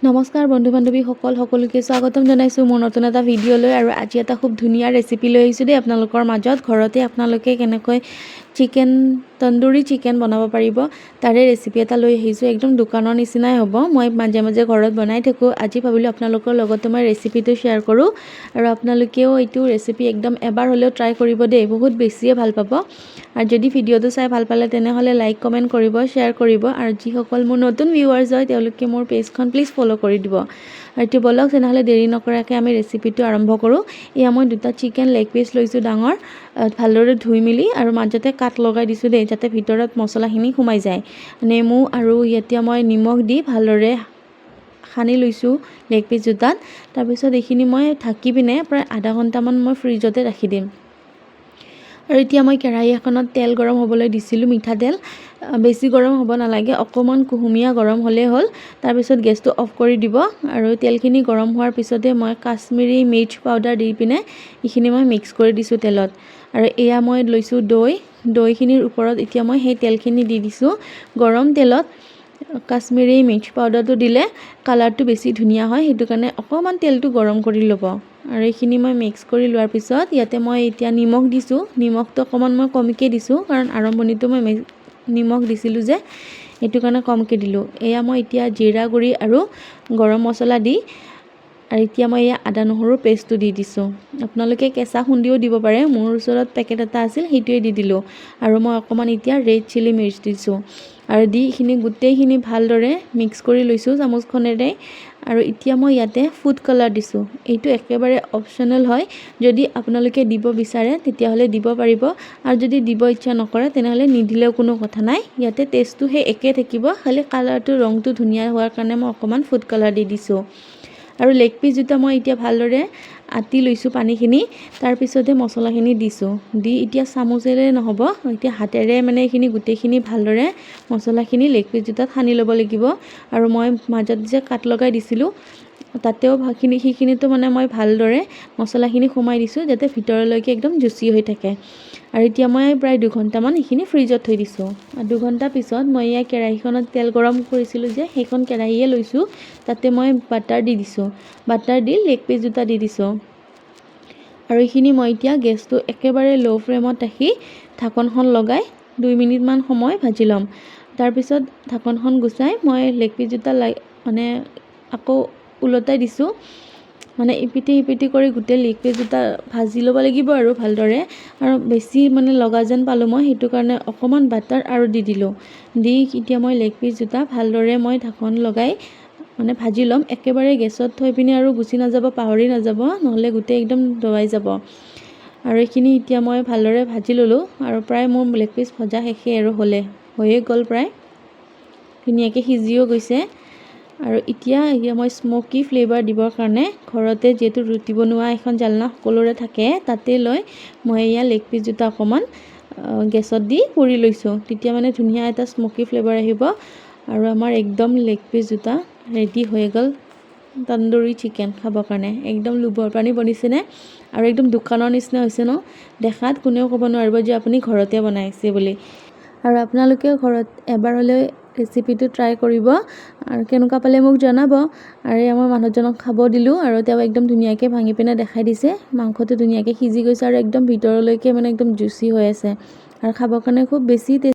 নমস্কাৰ বন্ধু বান্ধৱী সকলোকে স্বাগতম জনাইছোঁ মোৰ নতুন এটা ভিডিঅ'লৈ। আৰু আজি এটা খুব ধুনীয়া ৰেচিপি লৈ আহিছোঁ দেই আপোনালোকৰ মাজত। ঘৰতে আপোনালোকে কেনেকৈ তন্দুৰী চিকেন বনাব পাৰিব তাৰে ৰেচিপি এটা লৈ আহিছোঁ। একদম দোকানৰ নিচিনাই হ'ব। মই মাজে মাজে ঘৰত বনাই থাকোঁ। আজি ভাবিলোঁ আপোনালোকৰ লগতো মই ৰেচিপিটো শ্বেয়াৰ কৰোঁ। আৰু আপোনালোকেও এইটো ৰেচিপি একদম এবাৰ হ'লেও ট্ৰাই কৰিব দেই, বহুত বেছিয়ে ভাল পাব। আৰু যদি ভিডিঅ'টো চাই ভাল পালে তেনেহ'লে লাইক কমেণ্ট কৰিব, শ্বেয়াৰ কৰিব। আৰু যিসকল মোৰ নতুন ভিউৱাৰ্ছ হয় তেওঁলোকে মোৰ পেজখন প্লিজ ফ'ল' কৰি দিব। আৰু এতিয়া বলক তেনেহ'লে দেৰি নকৰাকৈ আমি ৰেচিপিটো আৰম্ভ কৰোঁ। এয়া মই দুটা চিকেন লেগ পিচ লৈছোঁ ডাঙৰ, ভালদৰে ধুই মেলি আৰু মাজতে কাট লগাই দিছোঁ দেই, যাতে ভিতৰত মছলাখিনি সোমাই যায়। নেমু আৰু এতিয়া মই নিমখ দি ভালদৰে সানি লৈছোঁ লেগ পিচ দুটাত। তাৰপিছত এইখিনি মই ঢাকি পিনে প্ৰায় আধা ঘণ্টামান মই ফ্ৰিজতে ৰাখি দিম। আৰু এতিয়া মই কেৰাহী এখনত তেল গৰম হ'বলৈ দিছিলোঁ, মিঠাতেল। বেছি গৰম হ'ব নালাগে, অকণমান কুহুমীয়া গৰম হ'লেই হ'ল। তাৰপিছত গেছটো অফ কৰি দিব। আৰু তেলখিনি গৰম হোৱাৰ পিছতে মই কাশ্মীৰী মিৰ্চ পাউডাৰ দি পিনে এইখিনি মই মিক্স কৰি দিছোঁ তেলত। আৰু এয়া মই লৈছোঁ দৈখিনিৰ ওপৰত এতিয়া মই সেই তেলখিনি দি দিছোঁ। গৰম তেলত কাশ্মীৰী মিৰ্চ পাউডাৰটো দিলে কালাৰটো বেছি ধুনীয়া হয়, সেইটো কাৰণে অকণমান তেলটো গৰম কৰি ল'ব। আৰু এইখিনি মই মিক্স কৰি লোৱাৰ পিছত ইয়াতে মই এতিয়া নিমখ দিছোঁ। নিমখটো অকণমান মই কমকৈ দিছোঁ, কাৰণ আৰম্ভণিটো মই নিমখ দিছিলোঁ যে, সেইটো কাৰণে কমকৈ দিলোঁ। এয়া মই এতিয়া জিৰা গুড়ি আৰু গৰম মছলা দি, আৰু এতিয়া মই এয়া আদা নহৰুৰ পেষ্টটো দি দিছোঁ। আপোনালোকে কেঁচা খুন্দিও দিব পাৰে, মোৰ ওচৰত পেকেট এটা আছিল সেইটোৱে দি দিলোঁ। আৰু মই অকণমান এতিয়া ৰেড চিলি মিৰ্চ দিছোঁ। আৰু দি এইখিনি গোটেইখিনি ভালদৰে মিক্স কৰি লৈছোঁ চামুচখনেৰে। আৰু এতিয়া মই ইয়াতে ফুড কালাৰ দিছোঁ। এইটো একেবাৰে অপশ্যনেল হয়, যদি আপোনালোকে দিব বিচাৰে তেতিয়াহ'লে দিব পাৰিব, আৰু যদি দিব ইচ্ছা নকৰে তেনেহ'লে নিদিলেও কোনো কথা নাই। ইয়াতে টেষ্টটো সেই একে থাকিব, খালি কালাৰটো ৰংটো ধুনীয়া হোৱাৰ কাৰণে মই অকণমান ফুড কালাৰ দি দিছোঁ। আৰু লেগ পিচ দুটা মই এতিয়া ভালদৰে আতি লৈছোঁ পানীখিনি, তাৰপিছতে মছলাখিনি দিছোঁ। দি এতিয়া চামুচেৰে নহ'ব, এতিয়া হাতেৰে মানে এইখিনি গোটেইখিনি ভালদৰে মছলাখিনি লেগ পিচ দুটাত সানি ল'ব লাগিব। আৰু মই মাজত যে কাট লগাই দিছিলোঁ তাতেও সেইখিনিতো মানে মই ভালদৰে মছলাখিনি সোমাই দিছোঁ, যাতে ভিতৰলৈকে একদম জুচি হৈ থাকে। আৰু এতিয়া মই প্ৰায় 2 ঘণ্টামান এইখিনি ফ্ৰিজত থৈ দিছোঁ। আৰু 2 ঘণ্টা পিছত মই এয়া কেৰাহীখনত তেল গৰম কৰিছিলোঁ যে, সেইখন কেৰাহীয়ে লৈছোঁ। তাতে মই বাটাৰ দি দিছোঁ। বাটাৰ দি লেগ পিচ দুটা দি দিছোঁ। আৰু এইখিনি মই এতিয়া গেছটো একেবাৰে ল' ফ্লেমত ৰাখি ঢাকনখন লগাই 2 মিনিটমান সময় ভাজি ল'ম। তাৰপিছত ঢাকনখন গুচাই মই লেগ পিচ দুটা মানে আকৌ ওলটাই দিছোঁ। মানে ইপিটি সিপিটি কৰি গোটেই লেগ পিচ দুটা ভাজি ল'ব লাগিব আৰু ভালদৰে। আৰু বেছি মানে লগা যেন পালোঁ মই, সেইটো কাৰণে অকণমান বাটাৰ আৰু দি দিলোঁ। দি এতিয়া মই লেগ পিচ দুটা ভালদৰে মই ঢাকন লগাই মানে ভাজি ল'ম। একেবাৰে গেছত থৈ পিনে আৰু গুচি নাযাব, পাহৰি নাযাব, নহ'লে গোটেই একদম দবাই যাব। আৰু এইখিনি এতিয়া মই ভালদৰে ভাজি ল'লোঁ। আৰু প্ৰায় মোৰ লেগ পিচ ভজা শেষেই আৰু হৈয়ে গ'ল, প্ৰায় ধুনীয়াকৈ সিজিও গৈছে। আৰু এতিয়া মই স্মকি ফ্লেভাৰ দিবৰ কাৰণে ঘৰতে যিহেতু ৰুটি বনোৱা এখন জালনা সকলোৰে থাকে, তাতে লৈ মই এয়া লেগ পিচ দুটা অকণমান গেছত দি পুৰি লৈছোঁ। তেতিয়া মানে ধুনীয়া এটা স্মকি ফ্লেভাৰ আহিব। আৰু আমাৰ একদম লেগ পিচ দুটা ৰেডি হৈ গ'ল তন্দুৰী চিকেন খাবৰ কাৰণে। একদম লোভৰ পানী বনিছেনে? আৰু একদম দোকানৰ নিচিনা হৈছে ন দেখাত, কোনেও ক'ব নোৱাৰিব যে আপুনি ঘৰতে বনাইছে বুলি। আৰু আপোনালোকেও ঘৰত এবাৰ হ'লেও ৰেচিপিটো ট্ৰাই কৰিব, আৰু কেনেকুৱা পালে মোক জনাব। আৰু আমাৰ মানুহজনক খাব দিলোঁ, আৰু তেওঁ একদম ধুনীয়াকৈ ভাঙি পিনে দেখাই দিছে। মাংসটো ধুনীয়াকৈ সিজি গৈছে আৰু একদম ভিতৰলৈকে মানে একদম জুচি হৈ আছে, আৰু খাবৰ কাৰণে খুব বেছি